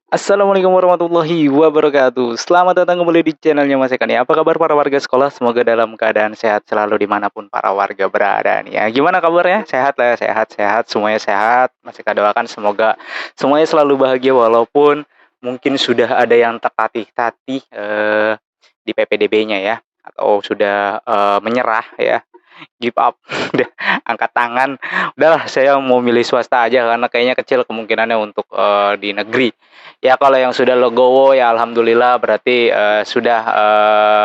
Assalamualaikum warahmatullahi wabarakatuh. Selamat datang kembali di channelnya Mas Eka nih. Apa kabar para warga sekolah? Semoga dalam keadaan sehat selalu dimanapun para warga berada nih ya. Gimana kabarnya? Sehat lah ya, sehat-sehat, semuanya sehat. Mas Eka doakan semoga semuanya selalu bahagia walaupun mungkin sudah ada yang tertatih-tatih di PPDB-nya ya, atau sudah menyerah ya, give up, udah angkat tangan, udahlah saya mau milih swasta aja karena kayaknya kecil kemungkinannya untuk di negeri. Ya kalau yang sudah legowo ya alhamdulillah berarti sudah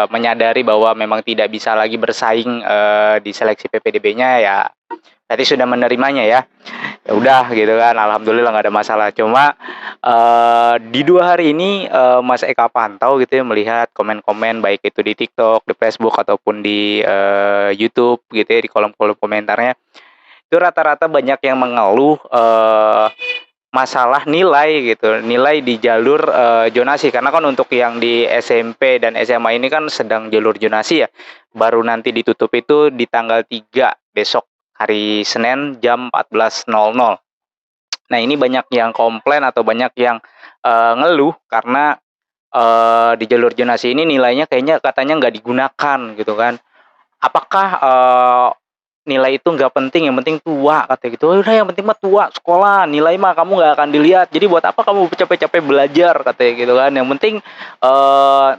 menyadari bahwa memang tidak bisa lagi bersaing di seleksi PPDB-nya ya. Berarti sudah menerimanya ya. Ya udah gitu kan, alhamdulillah nggak ada masalah. Cuma di 2 hari ini Mas Eka pantau gitu ya melihat komen-komen baik itu di TikTok, di Facebook ataupun di YouTube gitu ya di kolom-kolom komentarnya itu rata-rata banyak yang mengeluh masalah nilai gitu, nilai di jalur zonasi karena kan untuk yang di SMP dan SMA ini kan sedang jalur zonasi ya. Baru nanti ditutup itu di tanggal 3 besok hari Senin jam 14.00. Nah, ini banyak yang komplain atau banyak yang ngeluh karena di jalur zonasi ini nilainya kayaknya katanya nggak digunakan gitu kan. Apakah nilai itu nggak penting, yang penting tua katanya gitu. "Udah yang penting mah tua, sekolah, nilai mah kamu nggak akan dilihat. Jadi buat apa kamu capek-capek belajar?" katanya gitu kan. "Yang penting eee,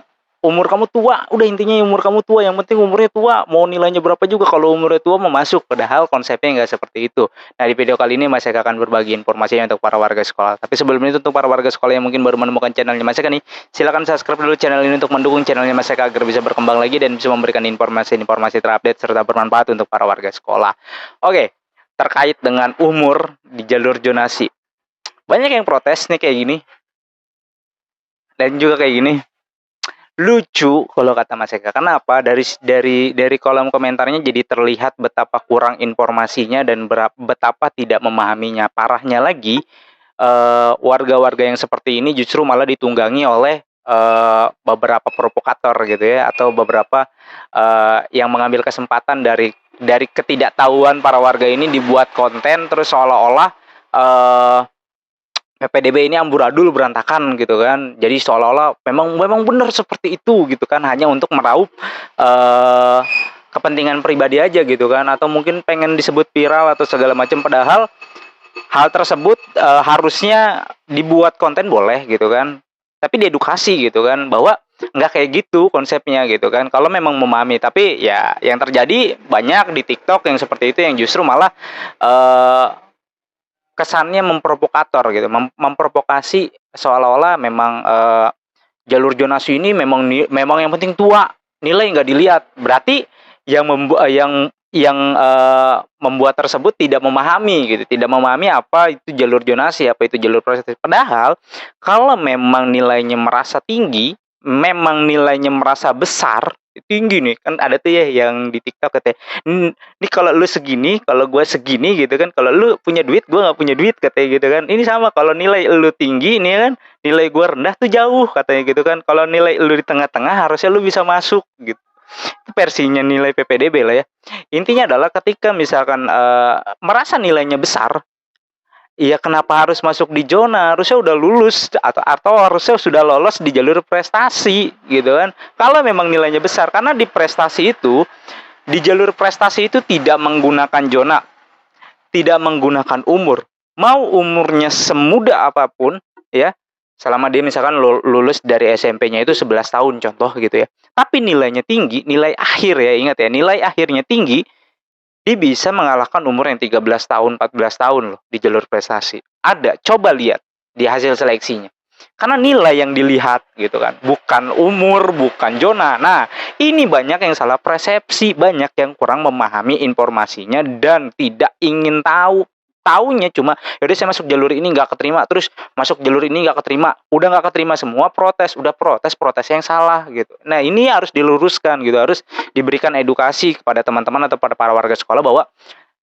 umur kamu tua, udah intinya umur kamu tua, yang penting umurnya tua, mau nilainya berapa juga kalau umurnya tua mah masuk." Padahal konsepnya nggak seperti itu. Nah, di video kali ini Mas Eka akan berbagi informasinya untuk para warga sekolah. Tapi sebelum itu untuk para warga sekolah yang mungkin baru menemukan channelnya Mas Eka nih, silakan subscribe dulu channel ini untuk mendukung channelnya Mas Eka agar bisa berkembang lagi dan bisa memberikan informasi-informasi terupdate serta bermanfaat untuk para warga sekolah. Oke, terkait dengan umur di jalur zonasi. Banyak yang protes nih kayak gini dan juga kayak gini. Lucu kalau kata Mas Eka. Kenapa? Dari kolom komentarnya jadi terlihat betapa kurang informasinya dan betapa tidak memahaminya. Parahnya lagi, warga-warga yang seperti ini justru malah ditunggangi oleh beberapa provokator gitu ya, atau beberapa yang mengambil kesempatan dari ketidaktahuan para warga ini dibuat konten terus seolah-olah PPDB ini amburadul berantakan gitu kan. Jadi seolah-olah memang memang benar seperti itu gitu kan, hanya untuk meraup eh, kepentingan pribadi aja gitu kan, atau mungkin pengen disebut viral atau segala macam. Padahal hal tersebut harusnya dibuat konten boleh gitu kan, tapi diedukasi gitu kan bahwa nggak kayak gitu konsepnya gitu kan. Kalau memang memahami, tapi ya yang terjadi banyak di TikTok yang seperti itu yang justru malah eh, kesannya memprovokator gitu, memprovokasi seolah-olah memang jalur zonasi ini memang yang penting tua, nilai nggak dilihat. Berarti yang membuat tersebut tidak memahami gitu, tidak memahami apa itu jalur zonasi, apa itu jalur proses. Padahal kalau memang nilainya merasa tinggi, memang nilainya merasa besar, tinggi nih kan ada tuh ya yang di TikTok katanya, Nih kalau lu segini, kalau gue segini gitu kan, kalau lu punya duit, gue nggak punya duit," katanya gitu kan. Ini sama kalau nilai lu tinggi ini kan, nilai gue rendah tuh jauh katanya gitu kan. Kalau nilai lu di tengah-tengah harusnya lu bisa masuk gitu. Itu versinya nilai PPDB lah ya. Intinya adalah ketika misalkan merasa nilainya besar, iya kenapa harus masuk di zona? Harusnya udah lulus atau harusnya sudah lolos di jalur prestasi gitu kan. Kalau memang nilainya besar, karena di prestasi itu, di jalur prestasi itu tidak menggunakan zona, tidak menggunakan umur. Mau umurnya semuda apapun ya, selama dia misalkan lulus dari SMP-nya itu 11 tahun contoh gitu ya. Tapi nilainya tinggi, nilai akhir ya, ingat ya, nilai akhirnya tinggi, dia bisa mengalahkan umur yang 13 tahun, 14 tahun loh di jalur prestasi. Ada, coba lihat di hasil seleksinya. Karena nilai yang dilihat gitu kan, bukan umur, bukan zona. Nah, ini banyak yang salah persepsi, banyak yang kurang memahami informasinya dan tidak ingin tahu. Taunya cuma, yaudah saya masuk jalur ini nggak keterima, terus masuk jalur ini nggak keterima, udah nggak keterima semua protes, udah protes yang salah gitu. Nah, ini harus diluruskan gitu, harus diberikan edukasi kepada teman-teman atau pada para warga sekolah bahwa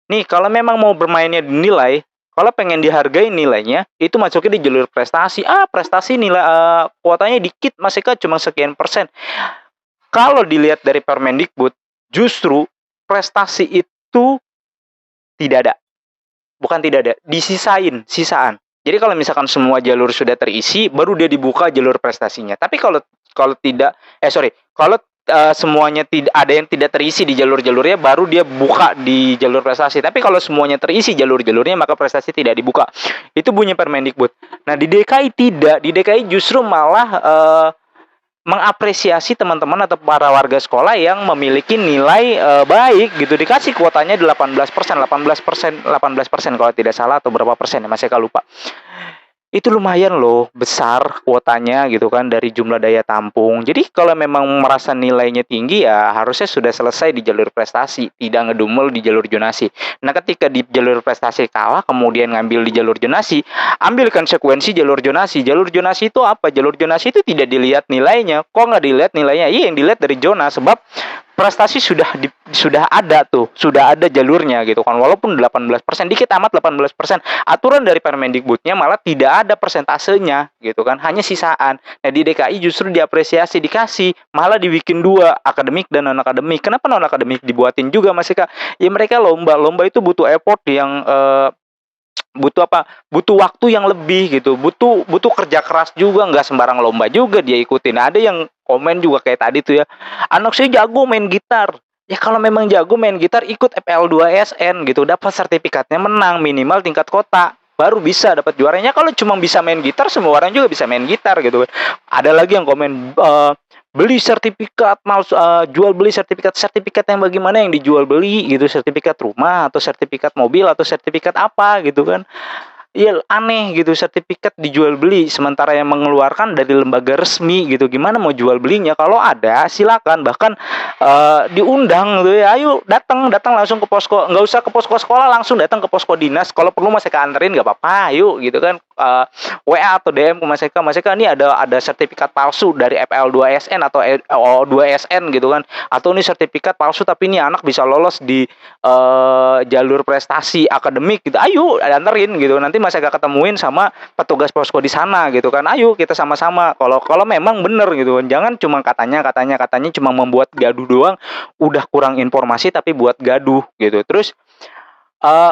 nih kalau memang mau bermainnya dinilai, kalau pengen dihargai nilainya itu masuknya di jalur prestasi. Prestasi nilai kuotanya dikit, masih kan cuma sekian persen. Kalau dilihat dari Permendikbud, justru prestasi itu tidak ada. Bukan tidak ada, disisain, sisaan. Jadi kalau misalkan semua jalur sudah terisi, baru dia dibuka jalur prestasinya. Tapi kalau kalau tidak, kalau semuanya tidak ada yang tidak terisi di jalur-jalurnya, baru dia buka di jalur prestasi. Tapi kalau semuanya terisi jalur-jalurnya, maka prestasi tidak dibuka. Itu bunyi Permendikbud. Nah di DKI tidak, di DKI justru malah mengapresiasi teman-teman atau para warga sekolah yang memiliki nilai baik gitu, dikasih kuotanya 18%, 18% kalau tidak salah, atau berapa persen ya, masih lupa. Itu lumayan loh, besar kuotanya gitu kan dari jumlah daya tampung. Jadi kalau memang merasa nilainya tinggi ya harusnya sudah selesai di jalur prestasi, tidak ngedumel di jalur zonasi. Nah ketika di jalur prestasi kalah kemudian ngambil di jalur zonasi, ambil konsekuensi jalur zonasi. Jalur zonasi itu apa? Jalur zonasi itu tidak dilihat nilainya. Kok nggak dilihat nilainya? Iya, yang dilihat dari zona, sebab prestasi sudah ada tuh, sudah ada jalurnya gitu kan. Walaupun 18%, dikit amat 18%. Aturan dari Permendikbudnya malah tidak ada persentasenya gitu kan, hanya sisaan. Nah di DKI justru diapresiasi, dikasih, malah dibikin dua, akademik dan non akademik. Kenapa non akademik dibuatin juga Mas Eka? Ya mereka lomba itu butuh effort yang butuh apa? Butuh waktu yang lebih gitu. Butuh kerja keras juga, nggak sembarang lomba juga dia ikutin. Ada yang komen juga kayak tadi tuh ya. Anak saya jago main gitar. Ya kalau memang jago main gitar ikut FL2SN gitu, dapat sertifikatnya, menang minimal tingkat kota. Baru bisa dapat juaranya. Kalau cuma bisa main gitar, semua orang juga bisa main gitar gitu kan. Ada lagi yang komen beli sertifikat jual beli sertifikat yang bagaimana yang dijual beli gitu, sertifikat rumah atau sertifikat mobil atau sertifikat apa gitu kan. Iya aneh gitu, sertifikat dijual beli sementara yang mengeluarkan dari lembaga resmi gitu, gimana mau jual belinya? Kalau ada silakan, bahkan diundang gitu ya, ayo datang langsung ke posko, nggak usah ke posko sekolah, langsung datang ke posko dinas, kalau perlu Mas Eka anterin nggak apa-apa, yuk gitu kan. WA atau DM ke Mas Eka ini ada sertifikat palsu dari FL2SN atau O2SN gitu kan, atau ini sertifikat palsu tapi ini anak bisa lolos di jalur prestasi akademik gitu, ayo anterin gitu, nanti Mas Eka ketemuin sama petugas posko di sana gitu kan, ayo kita sama-sama, kalau memang bener gitu kan, jangan cuma katanya cuma membuat gaduh doang, udah kurang informasi tapi buat gaduh gitu. Terus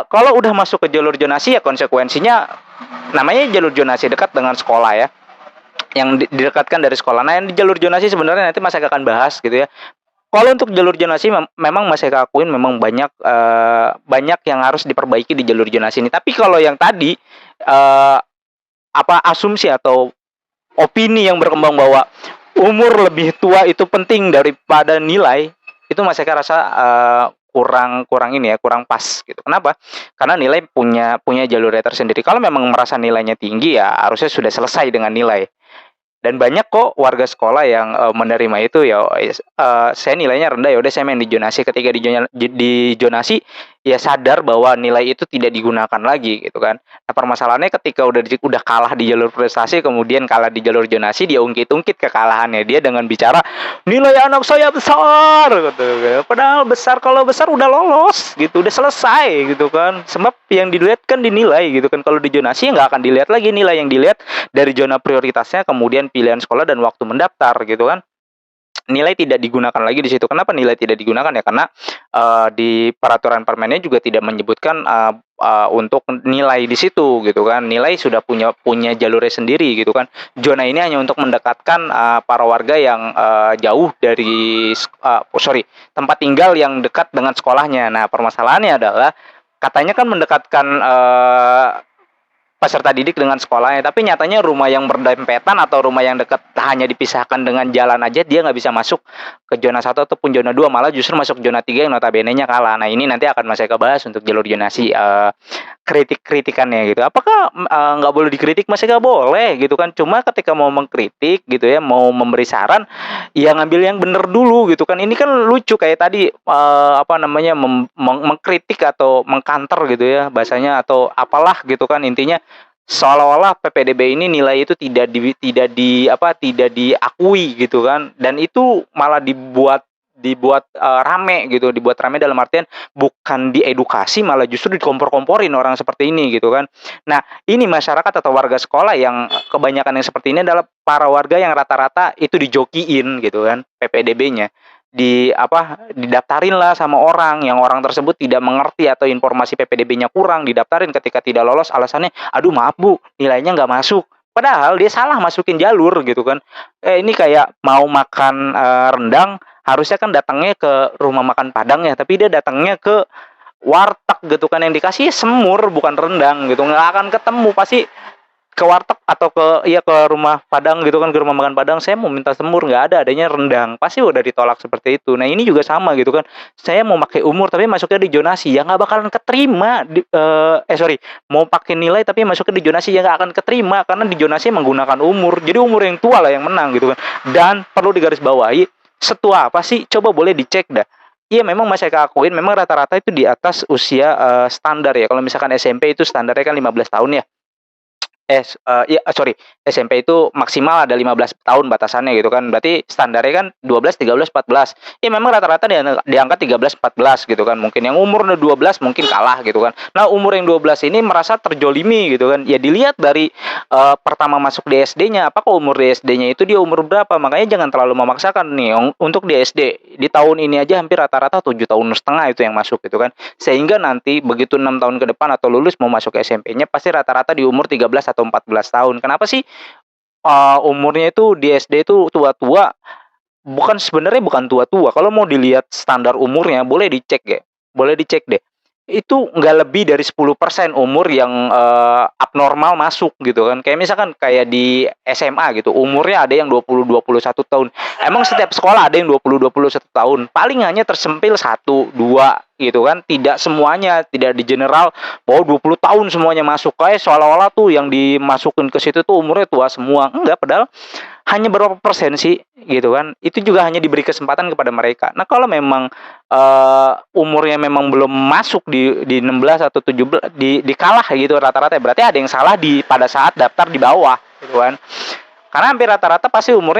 kalau udah masuk ke jalur zonasi ya konsekuensinya, namanya jalur zonasi dekat dengan sekolah ya, yang didekatkan dari sekolah. Nah yang di jalur zonasi sebenarnya nanti Mas Eka akan bahas gitu ya. Kalau untuk jalur zonasi memang Mas Eka akuin memang banyak yang harus diperbaiki di jalur zonasi ini. Tapi kalau yang tadi asumsi atau opini yang berkembang bahwa umur lebih tua itu penting daripada nilai, itu Mas Eka rasa kurang ini ya, kurang pas gitu. Kenapa? Karena nilai punya jalurnya tersendiri. Kalau memang merasa nilainya tinggi ya harusnya sudah selesai dengan nilai. Dan banyak kok warga sekolah yang menerima itu ya, saya nilainya rendah ya udah saya main di zonasi. Ketika di zonasi ya sadar bahwa nilai itu tidak digunakan lagi gitu kan. Nah permasalahannya ketika udah kalah di jalur prestasi, kemudian kalah di jalur zonasi, dia ungkit-ungkit kekalahannya dia dengan bicara nilai anak saya besar gitu. Padahal besar, kalau besar udah lolos gitu, udah selesai gitu kan. Sebab yang dilihat kan dinilai gitu kan. Kalau di zonasi nggak akan dilihat lagi nilai, yang dilihat dari zona prioritasnya, kemudian pilihan sekolah dan waktu mendaftar gitu kan. Nilai tidak digunakan lagi di situ. Kenapa nilai tidak digunakan ya? Karena di peraturan permennya juga tidak menyebutkan untuk nilai di situ gitu kan. Nilai sudah punya jalurnya sendiri gitu kan. Zona ini hanya untuk mendekatkan para warga yang jauh dari tempat tinggal yang dekat dengan sekolahnya. Nah permasalahannya adalah katanya kan mendekatkan peserta didik dengan sekolahnya, tapi nyatanya rumah yang berdempetan atau rumah yang dekat hanya dipisahkan dengan jalan aja, dia nggak bisa masuk ke zona 1 ataupun zona 2, malah justru masuk zona 3 yang notabene-nya kalah. Nah ini nanti akan Mas Eka bahas untuk jalur zonasi, kritik-kritikannya gitu. Apakah nggak boleh dikritik? Mas Eka boleh gitu kan, cuma ketika mau mengkritik gitu ya, mau memberi saran, ya ngambil yang bener dulu gitu kan. Ini kan lucu kayak tadi mengkritik atau mengkanter gitu ya bahasanya, atau apalah gitu kan, intinya seolah-olah PPDB ini nilai itu tidak diakui gitu kan, dan itu malah dibuat rame gitu, dibuat rame dalam artian bukan diedukasi, malah justru dikompor-komporin orang seperti ini gitu kan. Nah ini masyarakat atau warga sekolah yang kebanyakan yang seperti ini adalah para warga yang rata-rata itu dijokiin gitu kan PPDB-nya. didaftarin lah sama orang, yang orang tersebut tidak mengerti atau informasi PPDB-nya kurang, didaftarin ketika tidak lolos alasannya, "Aduh maaf Bu, nilainya nggak masuk." Padahal dia salah masukin jalur gitu kan. Ini kayak mau makan, rendang, harusnya kan datangnya ke rumah makan Padang ya, tapi dia datangnya ke warteg gitu kan, yang dikasih semur bukan rendang gitu, nggak akan ketemu, pasti ke warteg atau ke rumah Padang gitu kan, ke rumah makan Padang, "Saya mau minta semur," nggak ada, adanya rendang, pasti udah ditolak seperti itu. Nah ini juga sama gitu kan, saya mau pakai umur tapi masuknya di zonasi, ya nggak bakalan keterima sorry, mau pakai nilai tapi masuknya di zonasi, ya nggak akan keterima, karena di zonasi menggunakan umur, jadi umur yang tua lah yang menang gitu kan. Dan perlu digarisbawahi, setua apa sih? Coba boleh dicek dah. Iya memang masih saya akuin memang rata-rata itu di atas usia, standar ya, kalau misalkan SMP itu standarnya kan 15 tahun ya. Iya, sorry, SMP itu maksimal ada 15 tahun batasannya gitu kan, berarti standarnya kan 12, 13, 14. Ya memang rata-rata di angka 13, 14 gitu kan, mungkin yang umur udah 12 mungkin kalah gitu kan. Nah, umur yang 12 ini merasa terjolimi gitu kan, ya dilihat dari, pertama masuk di SD-nya, apakah umur di SD-nya itu dia umur berapa, makanya jangan terlalu memaksakan nih untuk di SD. Di tahun ini aja hampir rata-rata 7,5 tahun itu yang masuk gitu kan. Sehingga nanti begitu 6 tahun ke depan atau lulus mau masuk SMP-nya pasti rata-rata di umur 13 atau 14 tahun. Kenapa sih, umurnya itu di SD itu tua-tua? Sebenarnya bukan tua-tua, kalau mau dilihat standar umurnya boleh dicek deh. Itu nggak lebih dari 10% umur yang, abnormal masuk gitu kan. Kayak misalkan kayak di SMA gitu, umurnya ada yang 20, 21 tahun. Emang setiap sekolah ada yang 20, 21 tahun, paling hanya tersempil satu 2 gitu kan, tidak semuanya, tidak di general bahwa 20 tahun semuanya masuk, kayak seolah-olah tuh yang dimasukin ke situ tuh umurnya tua semua, enggak, padahal hanya berapa persen sih gitu kan, itu juga hanya diberi kesempatan kepada mereka. Nah kalau memang, umurnya memang belum masuk di 16 atau 17 di kalah gitu rata-rata, berarti ada yang salah pada saat daftar di bawah gitu kan. Karena hampir rata-rata pasti umur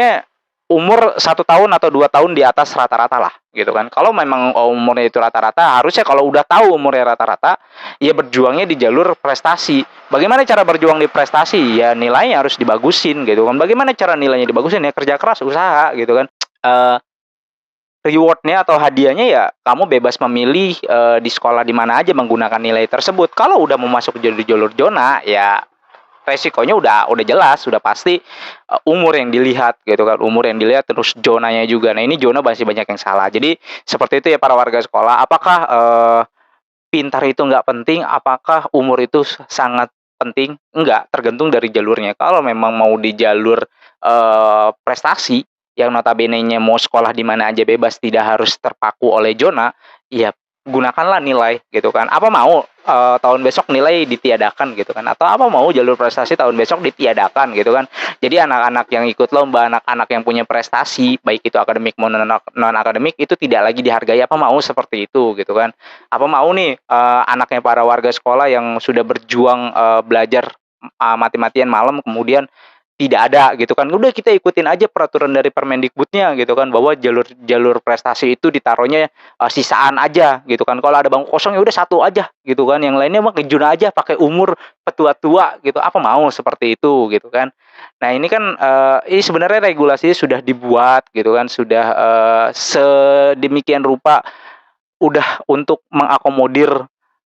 1 tahun atau 2 tahun di atas rata-rata lah gitu kan. Kalau memang umurnya itu rata-rata, harusnya kalau udah tahu umurnya rata-rata, ya berjuangnya di jalur prestasi. Bagaimana cara berjuang di prestasi? Ya nilainya harus dibagusin gitu kan. Bagaimana cara nilainya dibagusin? Ya kerja keras, usaha gitu kan. Eee, Reward-nya atau hadiahnya ya kamu bebas memilih, di sekolah di mana aja menggunakan nilai tersebut. Kalau udah mau masuk jalur zona, ya resikonya udah jelas, udah pasti, umur yang dilihat gitu kan, umur yang dilihat terus zonanya juga. Nah ini zona masih banyak yang salah. Jadi seperti itu ya para warga sekolah, apakah, pintar itu nggak penting? Apakah umur itu sangat penting? Enggak, tergantung dari jalurnya. Kalau memang mau di jalur, prestasi, yang notabene-nya mau sekolah di mana aja bebas, tidak harus terpaku oleh zona, ya gunakanlah nilai gitu kan. Apa mau, tahun besok nilai ditiadakan gitu kan, atau apa mau jalur prestasi tahun besok ditiadakan gitu kan. Jadi anak-anak yang ikut lomba, anak-anak yang punya prestasi, baik itu akademik maupun non-akademik, itu tidak lagi dihargai, apa mau seperti itu gitu kan. Apa mau nih, anaknya para warga sekolah yang sudah berjuang, belajar, mati-matian malam kemudian tidak ada gitu kan, udah kita ikutin aja peraturan dari Permendikbudnya gitu kan, bahwa jalur jalur prestasi itu ditaruhnya, sisaan aja gitu kan, kalau ada bangku kosong ya udah satu aja gitu kan, yang lainnya mah kejun aja pakai umur petua-tua gitu, apa mau seperti itu gitu kan. Nah ini kan, ini sebenarnya regulasinya sudah dibuat gitu kan, sudah, sedemikian rupa udah untuk mengakomodir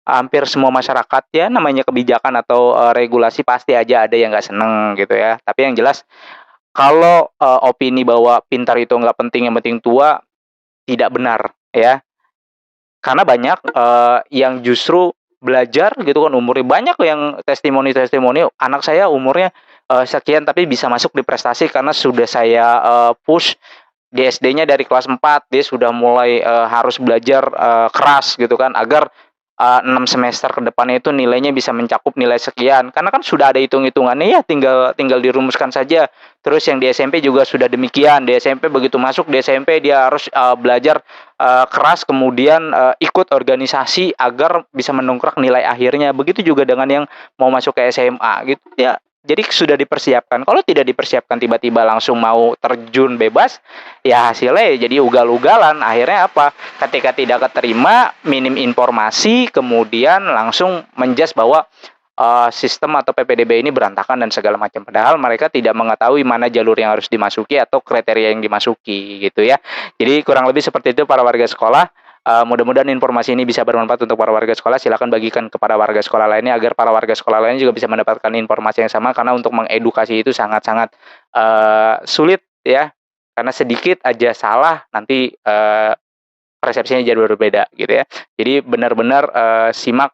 hampir semua masyarakat, ya namanya kebijakan atau, regulasi pasti aja ada yang nggak seneng gitu ya. Tapi yang jelas kalau, opini bahwa pintar itu nggak penting, yang penting tua, tidak benar ya. Karena banyak, yang justru belajar gitu kan umurnya banyak yang testimoni-testimoni, anak saya umurnya, sekian tapi bisa masuk di prestasi karena sudah saya, push di SD-nya dari kelas 4 dia sudah mulai, harus belajar, keras gitu kan agar, 6 semester ke depannya itu nilainya bisa mencakup nilai sekian. Karena kan sudah ada hitung-hitungannya ya tinggal tinggal dirumuskan saja. Terus yang di SMP juga sudah demikian, di SMP begitu masuk di SMP dia harus, belajar, keras kemudian, ikut organisasi agar bisa mendongkrak nilai akhirnya. Begitu juga dengan yang mau masuk ke SMA gitu ya. Jadi sudah dipersiapkan, kalau tidak dipersiapkan tiba-tiba langsung mau terjun bebas, ya hasilnya jadi ugal-ugalan, akhirnya apa, ketika tidak keterima, minim informasi, kemudian langsung bahwa, sistem atau PPDB ini berantakan dan segala macam. Padahal mereka tidak mengetahui mana jalur yang harus dimasuki atau kriteria yang dimasuki gitu ya. Jadi kurang lebih seperti itu para warga sekolah. Mudah-mudahan informasi ini bisa bermanfaat untuk para warga sekolah. Silakan bagikan kepada warga sekolah lainnya agar para warga sekolah lainnya juga bisa mendapatkan informasi yang sama, karena untuk mengedukasi itu sangat-sangat sulit ya. Karena sedikit aja salah nanti persepsinya jadi berbeda gitu ya. Jadi benar-benar simak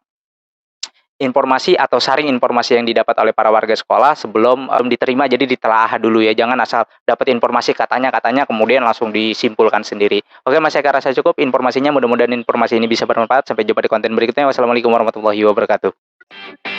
informasi atau saring informasi yang didapat oleh para warga sekolah sebelum diterima, jadi ditelaah dulu ya. Jangan asal dapat informasi katanya-katanya kemudian langsung disimpulkan sendiri. Oke Mas Eka, rasa cukup informasinya. Mudah-mudahan informasi ini bisa bermanfaat. Sampai jumpa di konten berikutnya. Wassalamualaikum warahmatullahi wabarakatuh.